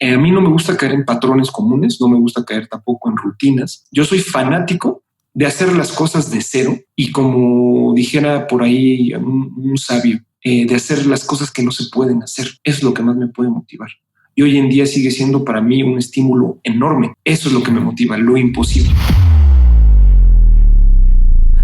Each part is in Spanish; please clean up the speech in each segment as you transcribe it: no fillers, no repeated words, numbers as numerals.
A mí no me gusta caer en patrones comunes, no me gusta caer tampoco en rutinas. Yo soy fanático de hacer las cosas de cero y, como dijera por ahí un sabio, de hacer las cosas que no se pueden hacer. Es lo que más me puede motivar. Y hoy en día sigue siendo para mí un estímulo enorme. Eso es lo que me motiva, lo imposible.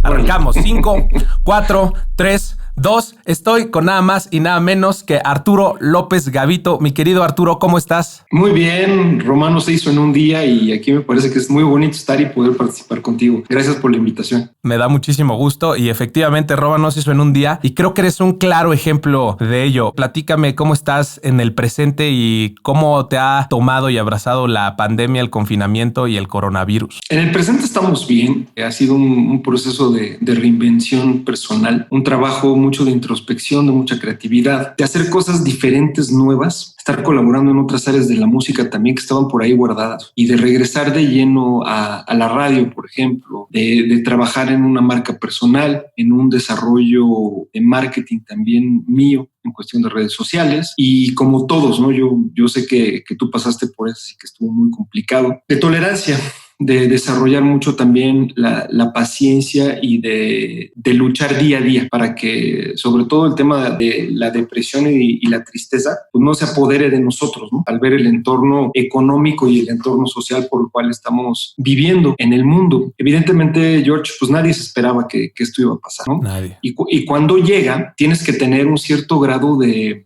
Arrancamos. 5, 4, 3, 2. Estoy con nada más y nada menos que Arturo López Gavito. Mi querido Arturo, ¿cómo estás? Muy bien, Romano se hizo en un día y aquí me parece que es muy bonito estar y poder participar contigo. Gracias por la invitación. Me da muchísimo gusto y efectivamente Romano se hizo en un día y creo que eres un claro ejemplo de ello. Platícame cómo estás en el presente y cómo te ha tomado y abrazado la pandemia, el confinamiento y el coronavirus. En el presente estamos bien. Ha sido un proceso de reinvención personal, un trabajo mucho de introspección, de mucha creatividad, de hacer cosas diferentes, nuevas, estar colaborando en otras áreas de la música también que estaban por ahí guardadas y de regresar de lleno a la radio, por ejemplo, de trabajar en una marca personal, en un desarrollo de marketing también mío en cuestión de redes sociales y como todos, ¿no? Yo sé que tú pasaste por eso y que estuvo muy complicado. De tolerancia, de desarrollar mucho también la paciencia y de luchar día a día para que, sobre todo, el tema de la depresión y la tristeza, pues no se apodere de nosotros, ¿no? Al ver el entorno económico y el entorno social por el cual estamos viviendo en el mundo. Evidentemente, George, pues nadie se esperaba que esto iba a pasar, ¿no? Nadie. Y cuando llega, tienes que tener un cierto grado de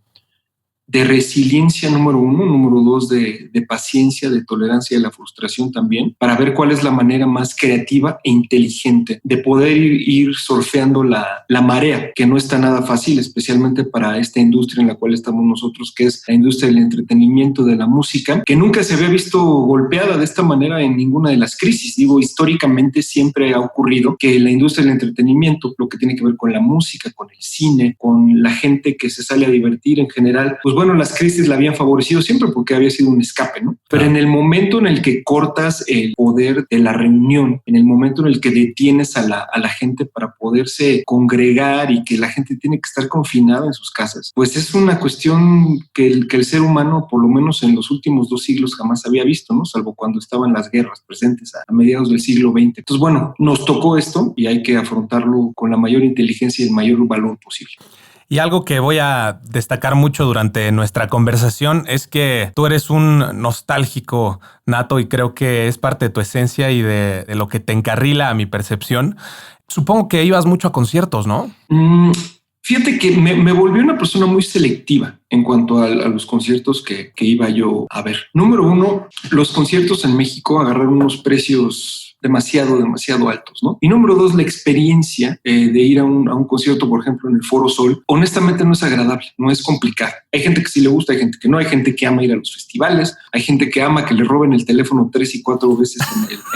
resiliencia, número uno, número dos, de paciencia, de tolerancia y de la frustración también, para ver cuál es la manera más creativa e inteligente de poder ir surfeando la marea, que no está nada fácil, especialmente para esta industria en la cual estamos nosotros, que es la industria del entretenimiento, de la música, que nunca se había visto golpeada de esta manera en ninguna de las crisis. Digo, históricamente siempre ha ocurrido que la industria del entretenimiento, lo que tiene que ver con la música, con el cine, con la gente que se sale a divertir en general, pues bueno, las crisis la habían favorecido siempre porque había sido un escape, ¿no? Pero en el momento en el que cortas el poder de la reunión, en el momento en el que detienes a la gente para poderse congregar y que la gente tiene que estar confinada en sus casas, pues es una cuestión que el ser humano, por lo menos en los últimos 2 siglos, jamás había visto, ¿no? Salvo cuando estaban las guerras presentes a mediados del siglo XX. Entonces, bueno, nos tocó esto y hay que afrontarlo con la mayor inteligencia y el mayor valor posible. Y algo que voy a destacar mucho durante nuestra conversación es que tú eres un nostálgico nato y creo que es parte de tu esencia y de lo que te encarrila a mi percepción. Supongo que ibas mucho a conciertos, ¿no? Fíjate que me volví una persona muy selectiva en cuanto a los conciertos que iba yo a ver. Número uno, los conciertos en México agarraron unos precios demasiado altos, ¿no? Y número dos, la experiencia de ir a un concierto, por ejemplo, en el Foro Sol, honestamente no es agradable, no es complicado. Hay gente que sí le gusta, hay gente que no, hay gente que ama ir a los festivales, hay gente que ama que le roben el teléfono 3 y 4 veces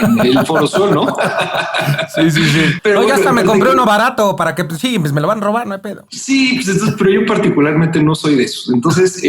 en el Foro Sol, ¿no? Sí. Pero ya hasta me compré uno barato para que, pues sí, pues me lo van a robar, no hay pedo. Sí, pues entonces, pero yo particularmente no soy de esos. Entonces,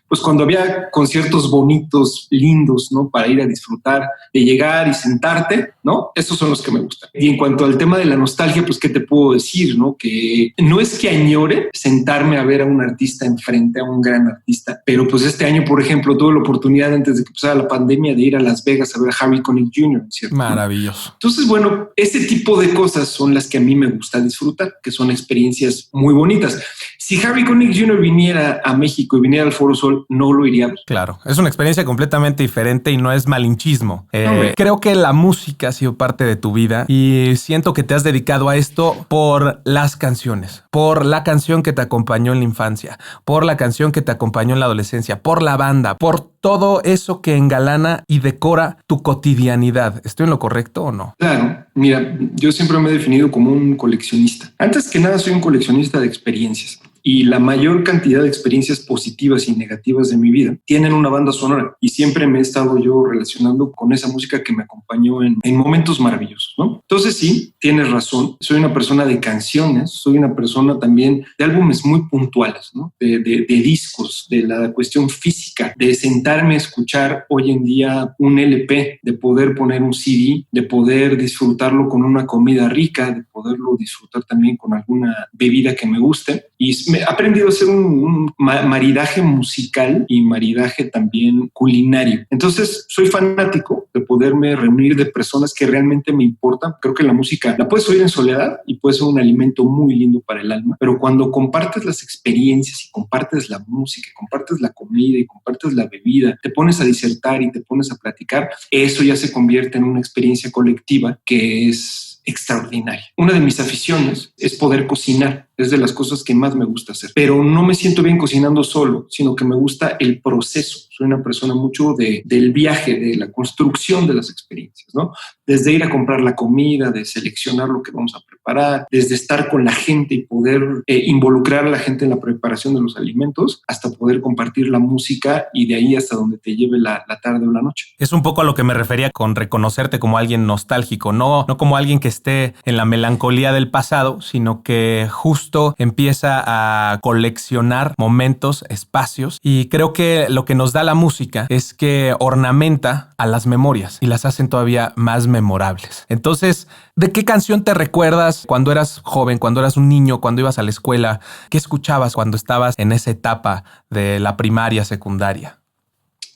pues cuando había conciertos bonitos, lindos, ¿no? Para ir a disfrutar, de llegar y sentarte, ¿no? Esos son los que me gustan. Y en cuanto al tema de la nostalgia, pues, ¿qué te puedo decir, no? Que no es que añore sentarme a ver a un artista enfrente, a un gran artista, pero pues este año, por ejemplo, tuve la oportunidad antes de que empezara la pandemia de ir a Las Vegas a ver a Harry Connick Jr., ¿cierto? Maravilloso. Entonces, bueno, ese tipo de cosas son las que a mí me gusta disfrutar, que son experiencias muy bonitas. Si Harry Connick Jr. viniera a México y viniera al Foro Sol, no lo iría a ver. Claro, es una experiencia completamente diferente y no es malinchismo. Creo que la música ha sido parte de tu vida y siento que te has dedicado a esto por las canciones, por la canción que te acompañó en la infancia, por la canción que te acompañó en la adolescencia, por la banda, por todo eso que engalana y decora tu cotidianidad. ¿Estoy en lo correcto o no? Claro, mira, yo siempre me he definido como un coleccionista. Antes que nada, soy un coleccionista de experiencias. Y la mayor cantidad de experiencias positivas y negativas de mi vida tienen una banda sonora y siempre me he estado yo relacionando con esa música que me acompañó en momentos maravillosos, ¿no? Entonces sí, tienes razón, soy una persona de canciones, soy una persona también de álbumes muy puntuales, ¿no? De discos, de la cuestión física, de sentarme a escuchar hoy en día un LP, de poder poner un CD, de poder disfrutarlo con una comida rica, de poderlo disfrutar también con alguna bebida que me guste. Y he aprendido a hacer un maridaje musical y maridaje también culinario. Entonces soy fanático de poderme reunir de personas que realmente me importan. Creo que la música la puedes oír en soledad y puede ser un alimento muy lindo para el alma, pero cuando compartes las experiencias y compartes la música, compartes la comida y compartes la bebida, te pones a disertar y te pones a platicar, eso ya se convierte en una experiencia colectiva que es extraordinaria. Una de mis aficiones es poder cocinar. Es de las cosas que más me gusta hacer. Pero no me siento bien cocinando solo, sino que me gusta el proceso. Soy una persona mucho del viaje, de la construcción de las experiencias, ¿no? Desde ir a comprar la comida, de seleccionar lo que vamos a preparar, desde estar con la gente y poder involucrar a la gente en la preparación de los alimentos, hasta poder compartir la música y de ahí hasta donde te lleve la tarde o la noche. Es un poco a lo que me refería con reconocerte como alguien nostálgico, no como alguien que esté en la melancolía del pasado, sino que justo empieza a coleccionar momentos, espacios, y creo que lo que nos da la música es que ornamenta a las memorias y las hacen todavía más memorables. Entonces, ¿de qué canción te recuerdas cuando eras joven, cuando eras un niño, cuando ibas a la escuela? ¿Qué escuchabas cuando estabas en esa etapa de la primaria, secundaria?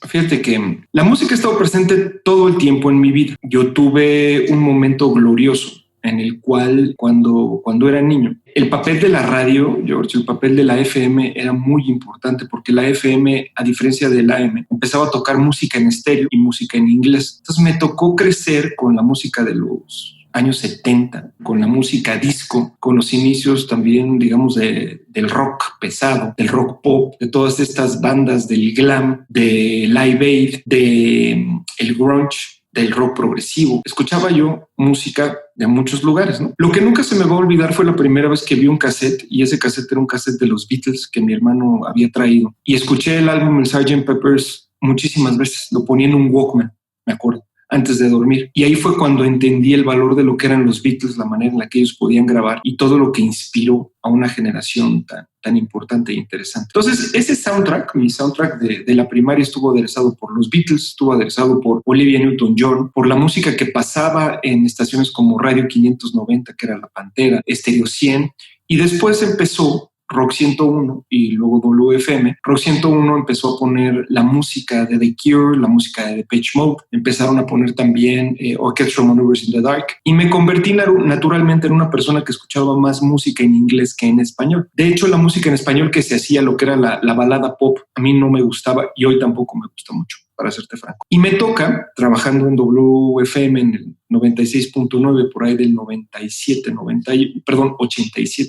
Fíjate que la música ha estado presente todo el tiempo en mi vida. Yo tuve un momento glorioso en el cual cuando era niño, el papel de la radio, George, el papel de la FM era muy importante porque la FM, a diferencia del AM, empezaba a tocar música en estéreo y música en inglés. Entonces me tocó crecer con la música de los años 70, con la música disco, con los inicios también, digamos, del rock pesado, del rock pop, de todas estas bandas del glam, de Live Aid, del grunge, del rock progresivo. Escuchaba yo música de muchos lugares, ¿no? Lo que nunca se me va a olvidar fue la primera vez que vi un cassette, y ese cassette era un cassette de los Beatles que mi hermano había traído, y escuché el álbum, el Sgt. Pepper's, muchísimas veces. Lo ponía en un Walkman, me acuerdo, antes de dormir. Y ahí fue cuando entendí el valor de lo que eran los Beatles, la manera en la que ellos podían grabar y todo lo que inspiró a una generación tan importante e interesante. Entonces, ese soundtrack, mi soundtrack de la primaria, estuvo aderezado por los Beatles, estuvo aderezado por Olivia Newton-John, por la música que pasaba en estaciones como Radio 590, que era La Pantera, Estéreo 100, y después empezó Rock 101 y luego WFM. Rock 101 empezó a poner la música de The Cure, la música de Depeche Mode. Empezaron a poner también Orchestral Maneuvers in the Dark, y me convertí naturalmente en una persona que escuchaba más música en inglés que en español. De hecho, la música en español que se hacía, lo que era la balada pop, a mí no me gustaba y hoy tampoco me gusta mucho, para serte franco. Y me toca, trabajando en WFM en el 96.9, por ahí del 87,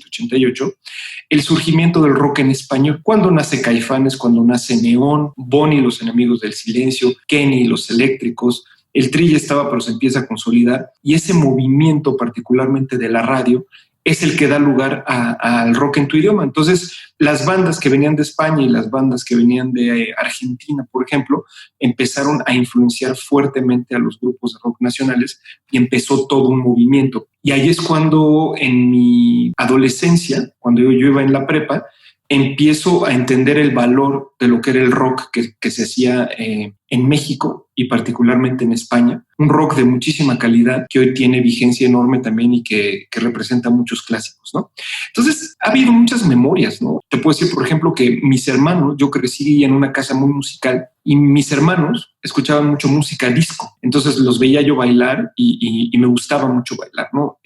88, el surgimiento del rock en español. Cuando nace Caifanes, cuando nace Neón, Bonnie, Los Enemigos del Silencio, Kenny, Los Eléctricos. El Tri ya estaba, pero se empieza a consolidar. Y ese movimiento, particularmente de la radio, es el que da lugar al rock en tu idioma. Entonces, las bandas que venían de España y las bandas que venían de Argentina, por ejemplo, empezaron a influenciar fuertemente a los grupos de rock nacionales y empezó todo un movimiento. Y ahí es cuando, en mi adolescencia, cuando yo iba en la prepa, empiezo a entender el valor de lo que era el rock que se hacía en México y particularmente en España. Un rock de muchísima calidad que hoy tiene vigencia enorme también y que representa muchos clásicos, ¿no? Entonces, ha habido muchas memorias, ¿no? Te puedo decir, por ejemplo, que mis hermanos, yo crecí en una casa muy musical y mis hermanos escuchaban mucho música disco. Entonces los veía yo bailar y me gustaba mucho bailar, ¿no?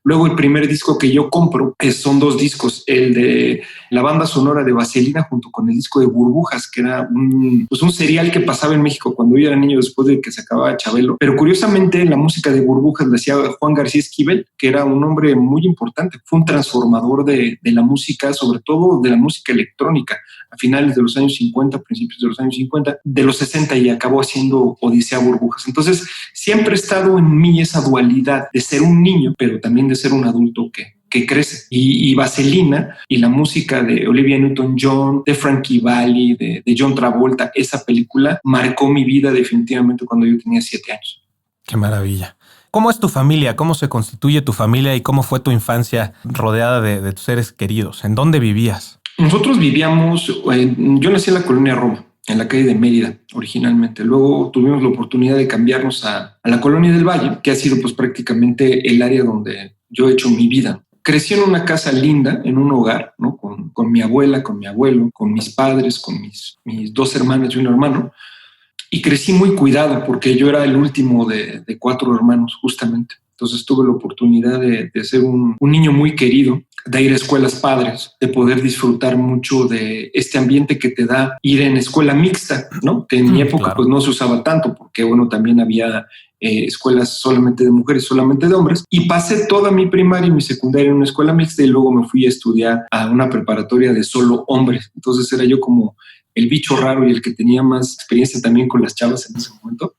Luego el primer disco que yo compro son dos discos, el de la banda sonora de Vaselina junto con el disco de Burbujas, que era un serial que pasaba en México cuando yo era niño después de que se acababa Chabelo. Pero curiosamente la música de Burbujas la hacía Juan García Esquivel, que era un hombre muy importante. Fue un transformador de la música, sobre todo de la música electrónica, a finales de los años 50, principios de los años 50, de los 60, y acabó haciendo Odisea Burbujas. Entonces, siempre ha estado en mí esa dualidad de ser un niño, pero también de ser un adulto que crece. Y Vaselina y la música de Olivia Newton-John, de Frankie Valli, de John Travolta, esa película marcó mi vida definitivamente cuando yo tenía 7 años. Qué maravilla. ¿Cómo es tu familia? ¿Cómo se constituye tu familia? ¿Y cómo fue tu infancia rodeada de tus seres queridos? ¿En dónde vivías? Nosotros vivíamos, yo nací en la colonia Roma, en la calle de Mérida originalmente. Luego tuvimos la oportunidad de cambiarnos a la colonia del Valle, que ha sido pues prácticamente el área donde yo he hecho mi vida. crecí en una casa linda, en un hogar, ¿no? Con mi abuela, con mi abuelo, con mis padres, con mis 2 hermanas y un hermano. Y crecí muy cuidado porque yo era el último de 4 hermanos, justamente. Entonces tuve la oportunidad de ser un niño muy querido, de ir a escuelas padres, de poder disfrutar mucho de este ambiente que te da ir en escuela mixta, ¿no? Que en mi época claro. pues no se usaba tanto porque, bueno, también había escuelas solamente de mujeres, solamente de hombres. Y pasé toda mi primaria y mi secundaria en una escuela mixta y luego me fui a estudiar a una preparatoria de solo hombres. Entonces era yo como el bicho raro y el que tenía más experiencia también con las chavas en ese momento.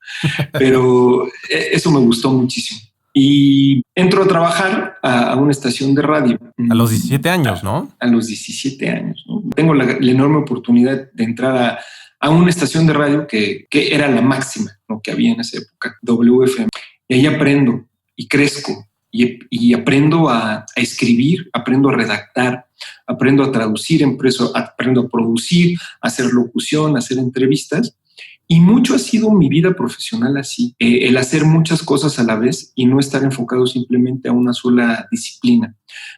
Pero eso me gustó muchísimo. Y entro a trabajar a una estación de radio. A los 17 años, ¿no? A los 17 años, ¿no? Tengo la enorme oportunidad de entrar a una estación de radio que era la máxima, ¿no? Que había en esa época, WFM. Y ahí aprendo y crezco y aprendo a escribir, aprendo a redactar, aprendo a traducir, aprendo a producir, a hacer locución, a hacer entrevistas. Y mucho ha sido mi vida profesional así, el hacer muchas cosas a la vez y no estar enfocado simplemente a una sola disciplina.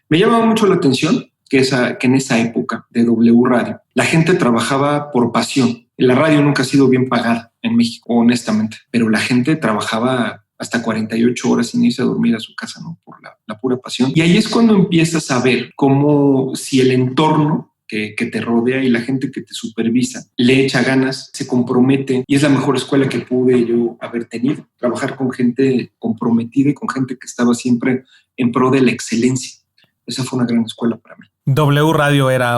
Me llamaba mucho la atención que en esa época de W Radio, la gente trabajaba por pasión. La radio nunca ha sido bien pagada en México, honestamente, pero la gente trabajaba hasta 48 horas sin irse a dormir a su casa, ¿no? Por la pura pasión. Y ahí es cuando empiezas a ver cómo si el entorno que te rodea y la gente que te supervisa le echa ganas, se compromete, y es la mejor escuela que pude yo haber tenido, trabajar con gente comprometida y con gente que estaba siempre en pro de la excelencia. Esa fue una gran escuela para mí. W Radio era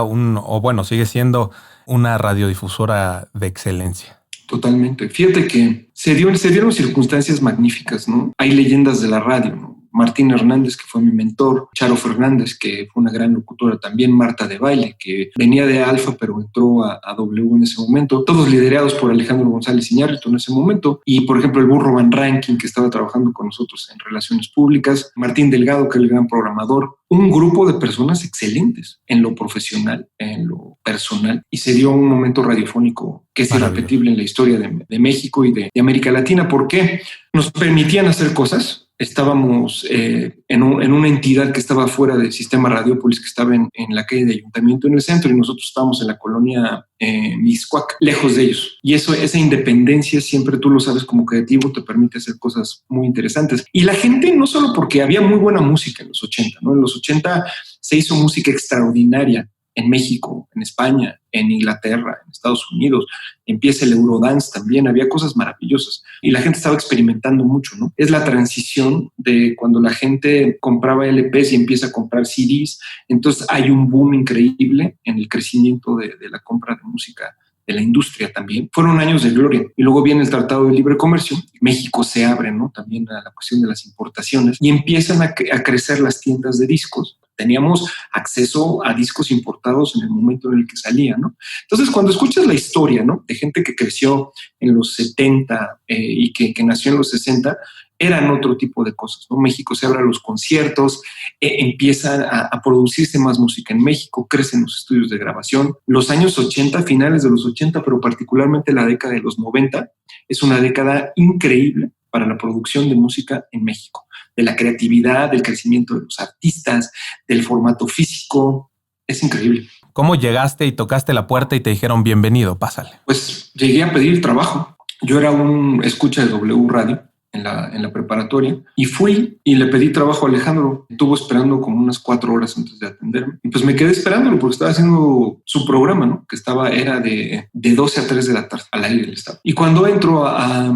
sigue siendo una radiodifusora de excelencia. Totalmente. Fíjate que se dieron circunstancias magníficas, ¿no? Hay leyendas de la radio, ¿no? Martín Hernández, que fue mi mentor, Charo Fernández, que fue una gran locutora también, Marta de Baile, que venía de Alfa, pero entró a W en ese momento, todos liderados por Alejandro González Iñárritu en ese momento, y por ejemplo el Burro Van Rankin, que estaba trabajando con nosotros en Relaciones Públicas, Martín Delgado, que es el gran programador, un grupo de personas excelentes en lo profesional, en lo personal, y se dio un momento radiofónico que es irrepetible en la historia de México y de América Latina. ¿Por qué? Nos permitían hacer cosas. Estábamos en una entidad que estaba fuera del sistema Radiópolis, que estaba en la calle de Ayuntamiento en el centro, y nosotros estábamos en la colonia Mixcoac, lejos de ellos. Y esa independencia, siempre tú lo sabes como creativo, te permite hacer cosas muy interesantes. Y la gente, no solo porque había muy buena música en los 80, ¿no? En los 80 se hizo música extraordinaria en México, en España, en Inglaterra, en Estados Unidos. Empieza el Eurodance también, había cosas maravillosas y la gente estaba experimentando mucho, ¿no? Es la transición de cuando la gente compraba LPs y empieza a comprar CDs, entonces hay un boom increíble en el crecimiento de la compra de música de la industria también. Fueron años de gloria y luego viene el Tratado de Libre Comercio. México se abre, ¿no? También a la cuestión de las importaciones y empiezan a crecer las tiendas de discos. Teníamos acceso a discos importados en el momento en el que salían, ¿no? Entonces, cuando escuchas la historia, ¿no? De gente que creció en los 70 y que nació en los 60, eran otro tipo de cosas, ¿no? México se abre a los conciertos, empieza a producirse más música en México, crecen los estudios de grabación. Los años 80, finales de los 80, pero particularmente la década de los 90, es una década increíble para la producción de música en México, de la creatividad, del crecimiento de los artistas, del formato físico. Es increíble. ¿Cómo llegaste y tocaste la puerta y te dijeron bienvenido, pásale? Pues llegué a pedir trabajo. Yo era un escucha de W Radio en la preparatoria y fui y le pedí trabajo a Alejandro. Estuvo esperando como unas 4 horas antes de atenderme y pues me quedé esperándolo porque estaba haciendo su programa, ¿no? Que era de 12 a 3 de la tarde al aire del estado. Y cuando entro a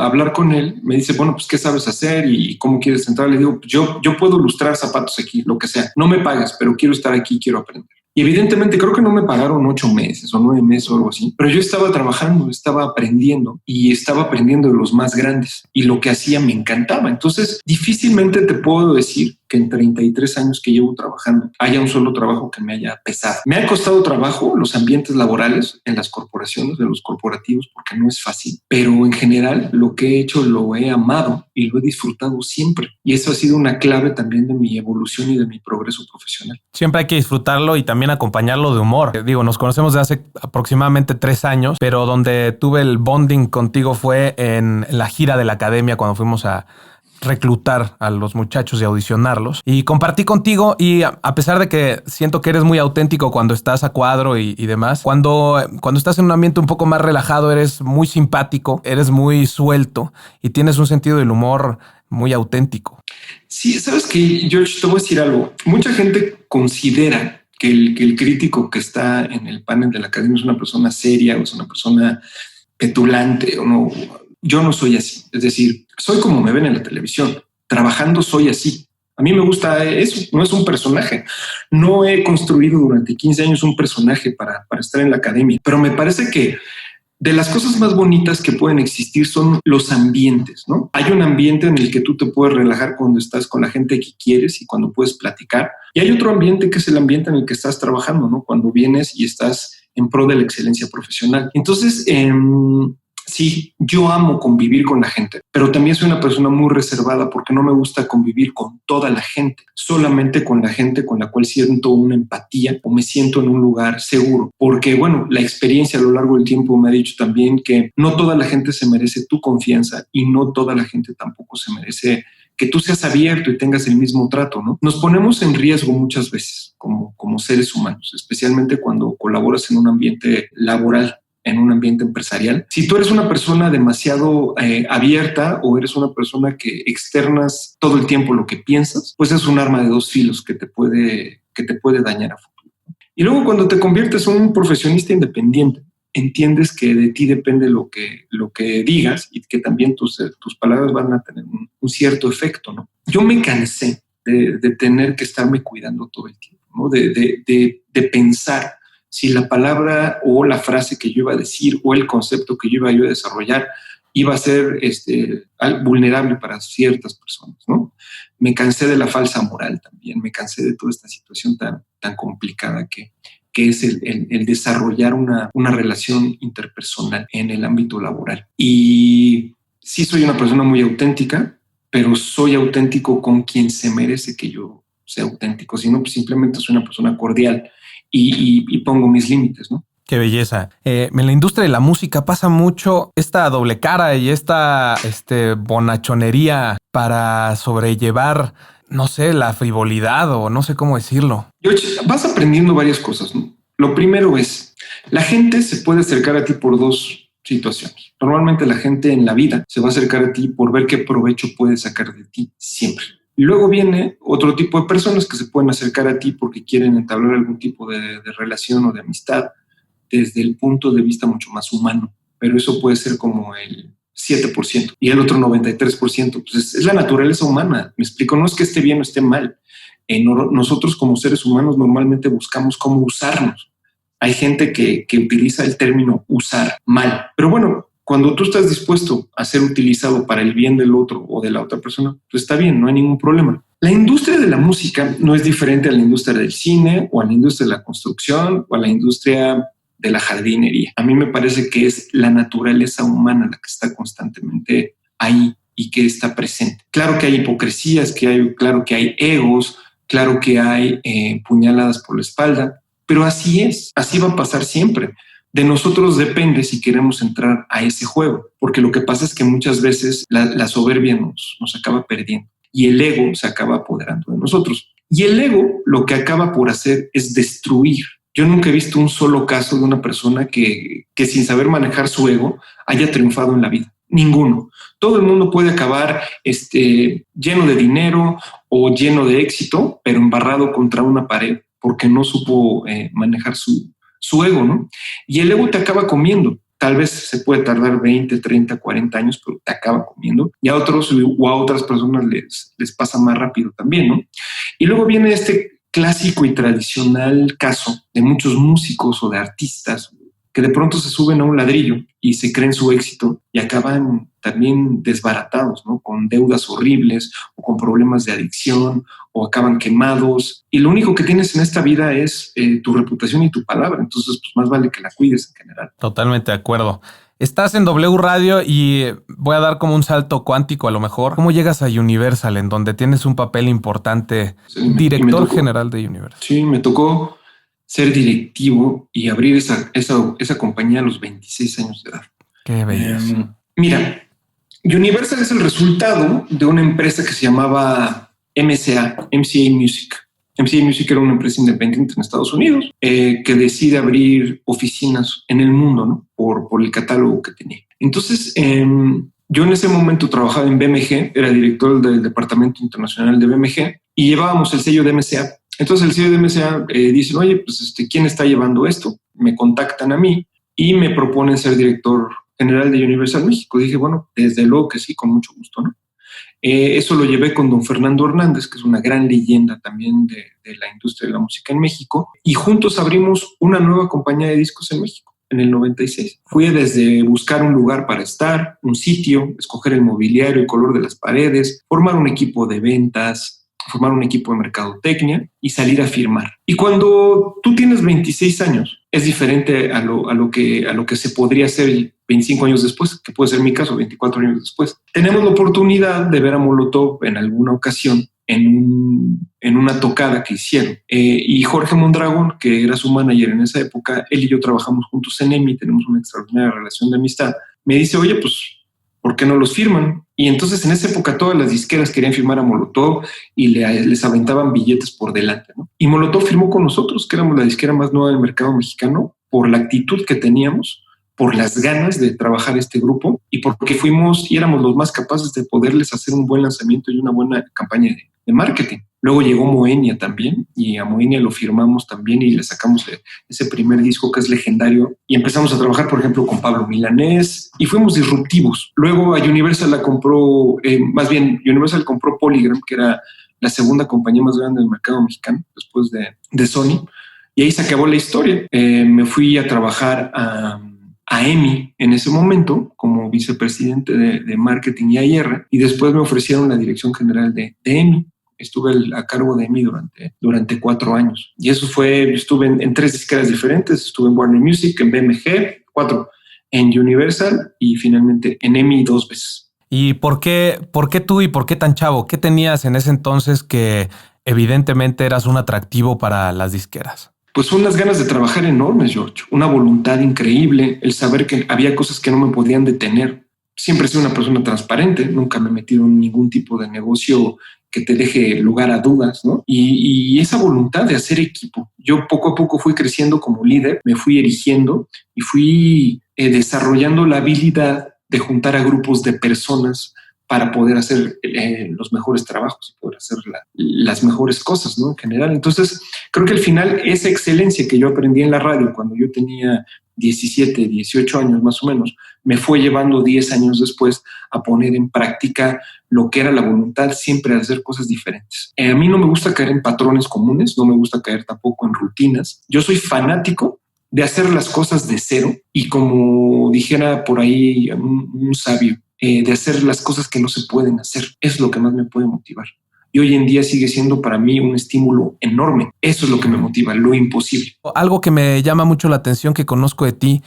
hablar con él, me dice, bueno, pues ¿qué sabes hacer y cómo quieres entrar? Le digo, yo puedo lustrar zapatos aquí, lo que sea. No me pagas, pero quiero estar aquí, quiero aprender. Y evidentemente creo que no me pagaron 8 meses o 9 meses o algo así, pero yo estaba trabajando, estaba aprendiendo y estaba aprendiendo de los más grandes y lo que hacía me encantaba. Entonces difícilmente te puedo decir que en 33 años que llevo trabajando haya un solo trabajo que me haya pesado. Me ha costado trabajo los ambientes laborales en las corporaciones, en los corporativos, porque no es fácil, pero en general lo que he hecho lo he amado y lo he disfrutado siempre. Y eso ha sido una clave también de mi evolución y de mi progreso profesional. Siempre hay que disfrutarlo y también acompañarlo de humor. Digo, nos conocemos de hace aproximadamente 3 años, pero donde tuve el bonding contigo fue en la gira de la academia cuando fuimos a reclutar a los muchachos y audicionarlos. Y compartí contigo y a pesar de que siento que eres muy auténtico cuando estás a cuadro y demás, cuando estás en un ambiente un poco más relajado, eres muy simpático, eres muy suelto y tienes un sentido del humor muy auténtico. Sí, sabes que, George, te voy a decir algo. Mucha gente considera que el crítico que está en el panel de la academia es una persona seria o es una persona petulante o no. Yo no soy así. Es decir, soy como me ven en la televisión. Trabajando soy así. A mí me gusta eso. No es un personaje. No he construido durante 15 años un personaje para estar en la academia, pero me parece que de las cosas más bonitas que pueden existir son los ambientes, ¿no? Hay un ambiente en el que tú te puedes relajar cuando estás con la gente que quieres y cuando puedes platicar. Y hay otro ambiente que es el ambiente en el que estás trabajando, ¿no? Cuando vienes y estás en pro de la excelencia profesional. Entonces, sí, yo amo convivir con la gente, pero también soy una persona muy reservada porque no me gusta convivir con toda la gente, solamente con la gente con la cual siento una empatía o me siento en un lugar seguro. Porque, bueno, la experiencia a lo largo del tiempo me ha dicho también que no toda la gente se merece tu confianza y no toda la gente tampoco se merece que tú seas abierto y tengas el mismo trato, ¿no? Nos ponemos en riesgo muchas veces como seres humanos, especialmente cuando colaboras en un ambiente laboral, en un ambiente empresarial. Si tú eres una persona demasiado abierta o eres una persona que externas todo el tiempo lo que piensas, pues es un arma de dos filos que te puede dañar a futuro. Y luego cuando te conviertes en un profesionista independiente, entiendes que de ti depende lo que digas y que también tus palabras van a tener un cierto efecto, ¿no? Yo me cansé de tener que estarme cuidando todo el tiempo, ¿no? De pensar si la palabra o la frase que yo iba a decir o el concepto que yo iba a desarrollar iba a ser vulnerable para ciertas personas, ¿no? Me cansé de la falsa moral también, me cansé de toda esta situación tan complicada que es el desarrollar una relación interpersonal en el ámbito laboral. Y sí soy una persona muy auténtica, pero soy auténtico con quien se merece que yo sea auténtico, sino pues simplemente soy una persona cordial y pongo mis límites, ¿no? Qué belleza. En la industria de la música pasa mucho esta doble cara y esta bonachonería para sobrellevar, no sé, la frivolidad o no sé cómo decirlo. Vas aprendiendo varias cosas, ¿no? Lo primero es, la gente se puede acercar a ti por dos situaciones. Normalmente la gente en la vida se va a acercar a ti por ver qué provecho puede sacar de ti siempre. Y luego viene otro tipo de personas que se pueden acercar a ti porque quieren entablar algún tipo de relación o de amistad desde el punto de vista mucho más humano. Pero eso puede ser como el 7% y el otro 93%. Pues es la naturaleza humana. Me explico, no es que esté bien o esté mal. Nosotros como seres humanos normalmente buscamos cómo usarnos. Hay gente que utiliza el término usar mal. Pero bueno, cuando tú estás dispuesto a ser utilizado para el bien del otro o de la otra persona, pues está bien, no hay ningún problema. La industria de la música no es diferente a la industria del cine o a la industria de la construcción o a la industria de la jardinería. A mí me parece que es la naturaleza humana la que está constantemente ahí y que está presente. Claro que hay hipocresías, claro que hay egos, claro que hay puñaladas por la espalda, pero así es, así va a pasar siempre. De nosotros depende si queremos entrar a ese juego, porque lo que pasa es que muchas veces la soberbia nos acaba perdiendo y el ego se acaba apoderando de nosotros. Y el ego lo que acaba por hacer es destruir. Yo nunca he visto un solo caso de una persona que sin saber manejar su ego haya triunfado en la vida. Ninguno. Todo el mundo puede acabar lleno de dinero o lleno de éxito, pero embarrado contra una pared porque no supo manejar su ego, ¿no? Y el ego te acaba comiendo. Tal vez se puede tardar 20, 30, 40 años, pero te acaba comiendo. Y a otros o a otras personas les pasa más rápido también, ¿no? Y luego viene este clásico y tradicional caso de muchos músicos o de artistas que de pronto se suben a un ladrillo y se creen su éxito y acaban también desbaratados, ¿no? Con deudas horribles o con problemas de adicción o acaban quemados. Y lo único que tienes en esta vida es tu reputación y tu palabra. Entonces, pues más vale que la cuides en general. Totalmente de acuerdo. Estás en W Radio y voy a dar como un salto cuántico a lo mejor. ¿Cómo llegas a Universal, en donde tienes un papel importante, sí, director general de Universal? Sí, me tocó ser directivo y abrir esa compañía a los 26 años de edad. Qué belleza. Mira, Universal es el resultado de una empresa que se llamaba MCA Music. MCA Music era una empresa independiente en Estados Unidos que decide abrir oficinas en el mundo, ¿no? por el catálogo que tenía. Entonces, yo en ese momento trabajaba en BMG, era director del departamento internacional de BMG y llevábamos el sello de MCA. Entonces el sello de MCA dice, oye, pues ¿quién está llevando esto? Me contactan a mí y me proponen ser director general de Universal México. Dije, bueno, desde luego que sí, con mucho gusto, ¿no? Eso lo llevé con don Fernando Hernández, que es una gran leyenda también de la industria de la música en México, y juntos abrimos una nueva compañía de discos en México en el 96. Fui desde buscar un lugar para estar, un sitio, escoger el mobiliario, el color de las paredes, formar un equipo de ventas, formar un equipo de mercadotecnia y salir a firmar. Y cuando tú tienes 26 años, es diferente a lo que se podría hacer 25 años después, que puede ser mi caso, 24 años después. Tenemos la oportunidad de ver a Molotov en alguna ocasión en una tocada que hicieron. Y Jorge Mondragón, que era su manager en esa época, él y yo trabajamos juntos en EMI, tenemos una extraordinaria relación de amistad. Me dice, oye, pues, ¿por qué no los firman? Y entonces en esa época todas las disqueras querían firmar a Molotov y les aventaban billetes por delante, ¿no? Y Molotov firmó con nosotros, que éramos la disquera más nueva del mercado mexicano, por la actitud que teníamos, por las ganas de trabajar este grupo y porque fuimos y éramos los más capaces de poderles hacer un buen lanzamiento y una buena campaña de marketing. Luego llegó Moenia también y a Moenia lo firmamos también y le sacamos ese primer disco que es legendario y empezamos a trabajar, por ejemplo, con Pablo Milanés y fuimos disruptivos. Luego a Universal la compró, Universal compró Polygram, que era la segunda compañía más grande del mercado mexicano después de Sony, y ahí se acabó la historia. Me fui a trabajar a EMI en ese momento como vicepresidente de marketing y AR, y después me ofrecieron la dirección general de EMI. Estuve a cargo de EMI durante 4 años. Y eso estuve en 3 disqueras diferentes. Estuve en Warner Music, en BMG, 4, en Universal y finalmente en EMI 2 veces. ¿Y por qué tú y por qué tan chavo? ¿Qué tenías en ese entonces que evidentemente eras un atractivo para las disqueras? Pues unas ganas de trabajar enormes, George. Una voluntad increíble, el saber que había cosas que no me podían detener. Siempre he sido una persona transparente, nunca me he metido en ningún tipo de negocio que te deje lugar a dudas, ¿no? Y esa voluntad de hacer equipo. Yo poco a poco fui creciendo como líder, me fui erigiendo y fui desarrollando la habilidad de juntar a grupos de personas para poder hacer los mejores trabajos y poder hacer las mejores cosas, ¿no? En general. Entonces, creo que al final esa excelencia que yo aprendí en la radio cuando yo tenía 17, 18 años más o menos, me fue llevando 10 años después a poner en práctica lo que era la voluntad siempre de hacer cosas diferentes. A mí no me gusta caer en patrones comunes, no me gusta caer tampoco en rutinas. Yo soy fanático de hacer las cosas de cero y, como dijera por ahí un sabio, de hacer las cosas que no se pueden hacer. Es lo que más me puede motivar. Y hoy en día sigue siendo para mí un estímulo enorme. Eso es lo que me motiva, lo imposible. Algo que me llama mucho la atención que conozco de ti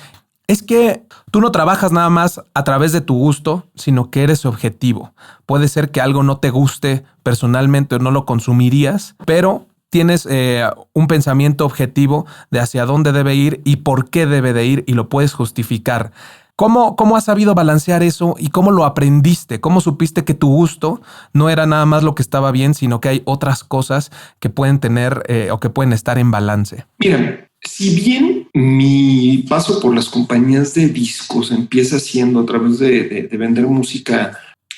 es que tú no trabajas nada más a través de tu gusto, sino que eres objetivo. Puede ser que algo no te guste personalmente o no lo consumirías, pero tienes un pensamiento objetivo de hacia dónde debe ir y por qué debe de ir y lo puedes justificar. ¿Cómo has sabido balancear eso y cómo lo aprendiste? ¿Cómo supiste que tu gusto no era nada más lo que estaba bien, sino que hay otras cosas que pueden tener o que pueden estar en balance? Mira, si bien mi paso por las compañías de discos empieza siendo a través de vender música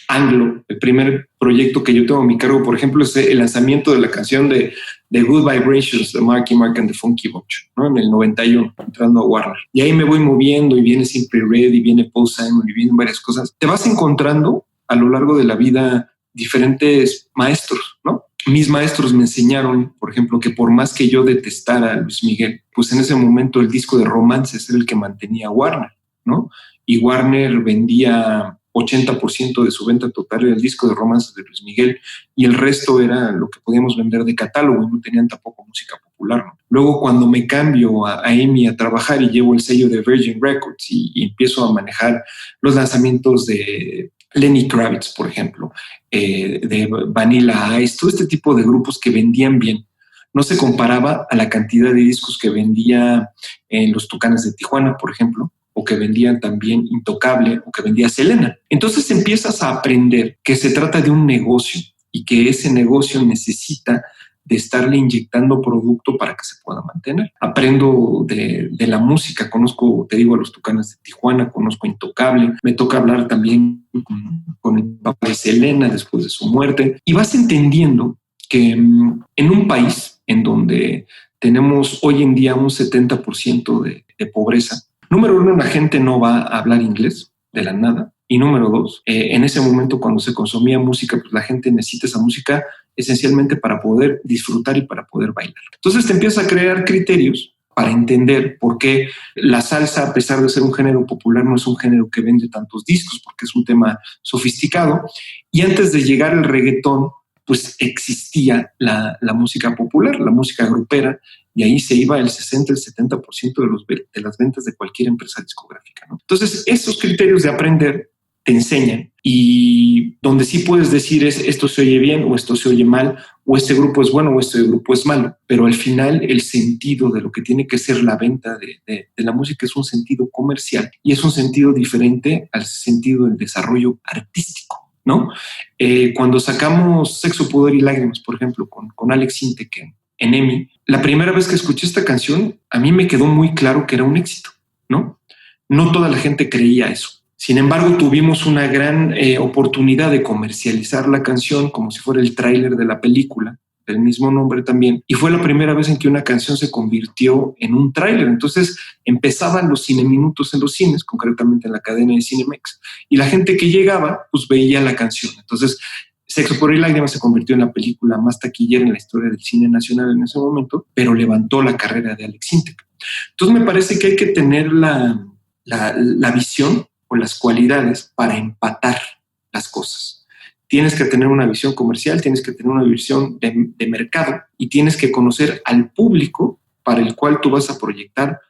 anglo, el primer proyecto que yo tengo a mi cargo, por ejemplo, es el lanzamiento de la canción de Good Vibrations de Marky Mark and the Funky Bunch, ¿no? En el 91, entrando a Warner. Y ahí me voy moviendo y viene Simply Red y viene Paul Simon y vienen varias cosas. Te vas encontrando a lo largo de la vida diferentes maestros, ¿no? Mis maestros me enseñaron, por ejemplo, que por más que yo detestara a Luis Miguel, pues en ese momento el disco de Romances era el que mantenía a Warner, ¿no? Y Warner vendía 80% de su venta total era el disco de Romances de Luis Miguel y el resto era lo que podíamos vender de catálogo y no tenían tampoco música popular, ¿no? Luego, cuando me cambio a EMI a trabajar y llevo el sello de Virgin Records y empiezo a manejar los lanzamientos de Lenny Kravitz, por ejemplo, de Vanilla Ice, todo este tipo de grupos que vendían bien, no se comparaba a la cantidad de discos que vendía en los Tucanes de Tijuana, por ejemplo, o que vendían también Intocable, o que vendía Selena. Entonces empiezas a aprender que se trata de un negocio y que ese negocio necesita de estarle inyectando producto para que se pueda mantener. Aprendo de la música, conozco, te digo, a los Tucanes de Tijuana, conozco Intocable, me toca hablar también con el papá de Selena después de su muerte, y vas entendiendo que en un país en donde tenemos hoy en día un 70% de pobreza, número uno, la gente no va a hablar inglés de la nada, y número dos, en ese momento cuando se consumía música, pues la gente necesita esa música esencialmente para poder disfrutar y para poder bailar. Entonces te empiezas a crear criterios para entender por qué la salsa, a pesar de ser un género popular, no es un género que vende tantos discos, porque es un tema sofisticado. Y antes de llegar el reggaetón, pues existía la música popular, la música grupera, y ahí se iba el 60, el 70% de las ventas de cualquier empresa discográfica, ¿no? Entonces, esos criterios de aprender te enseñan, y donde sí puedes decir es esto se oye bien o esto se oye mal, o este grupo es bueno o este grupo es malo, pero al final el sentido de lo que tiene que ser la venta de la música es un sentido comercial, y es un sentido diferente al sentido del desarrollo artístico, ¿no? Cuando sacamos Sexo, Pudor y Lágrimas, por ejemplo, con Alex Intec en EMI, la primera vez que escuché esta canción, a mí me quedó muy claro que era un éxito, ¿no? No toda la gente creía eso. Sin embargo, tuvimos una gran oportunidad de comercializar la canción como si fuera el tráiler de la película, del mismo nombre también, y fue la primera vez en que una canción se convirtió en un tráiler. Entonces empezaban los cineminutos en los cines, concretamente en la cadena de Cinemex, y la gente que llegaba pues veía la canción. Entonces Sexo, Pudor y Lágrimas se convirtió en la película más taquillera en la historia del cine nacional en ese momento, pero levantó la carrera de Alex Intec. Entonces me parece que hay que tener la visión o las cualidades para empatar las cosas. Tienes que tener una visión comercial, tienes que tener una visión de mercado, y tienes que conocer al público para el cual tú vas a proyectar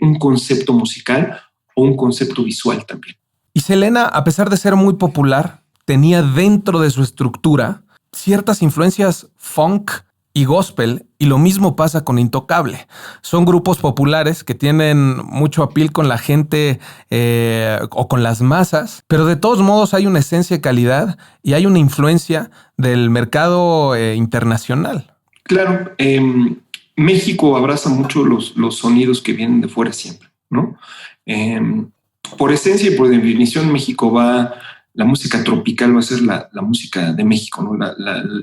un concepto musical o un concepto visual también. Y Selena, a pesar de ser muy popular, tenía dentro de su estructura ciertas influencias funk y gospel, y lo mismo pasa con Intocable. Son grupos populares que tienen mucho appeal con la gente o con las masas, pero de todos modos hay una esencia de calidad y hay una influencia del mercado internacional. Claro, México abraza mucho los sonidos que vienen de fuera siempre, ¿no? Por esencia y por definición, la música tropical va a ser la música de México, ¿no?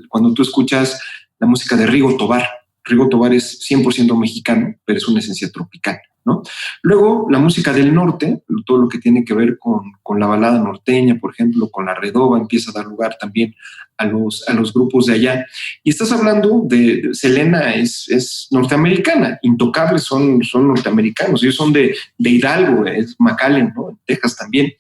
Cuando tú escuchas la música de Rigo Tobar es 100% mexicano, pero es una esencia tropical, ¿no? Luego, la música del norte, todo lo que tiene que ver con la balada norteña, por ejemplo, con la redoba, empieza a dar lugar también a los grupos de allá. Y estás hablando de Selena, es norteamericana, Intocable son norteamericanos, ellos son de Hidalgo, es McAllen, ¿no? En Texas también.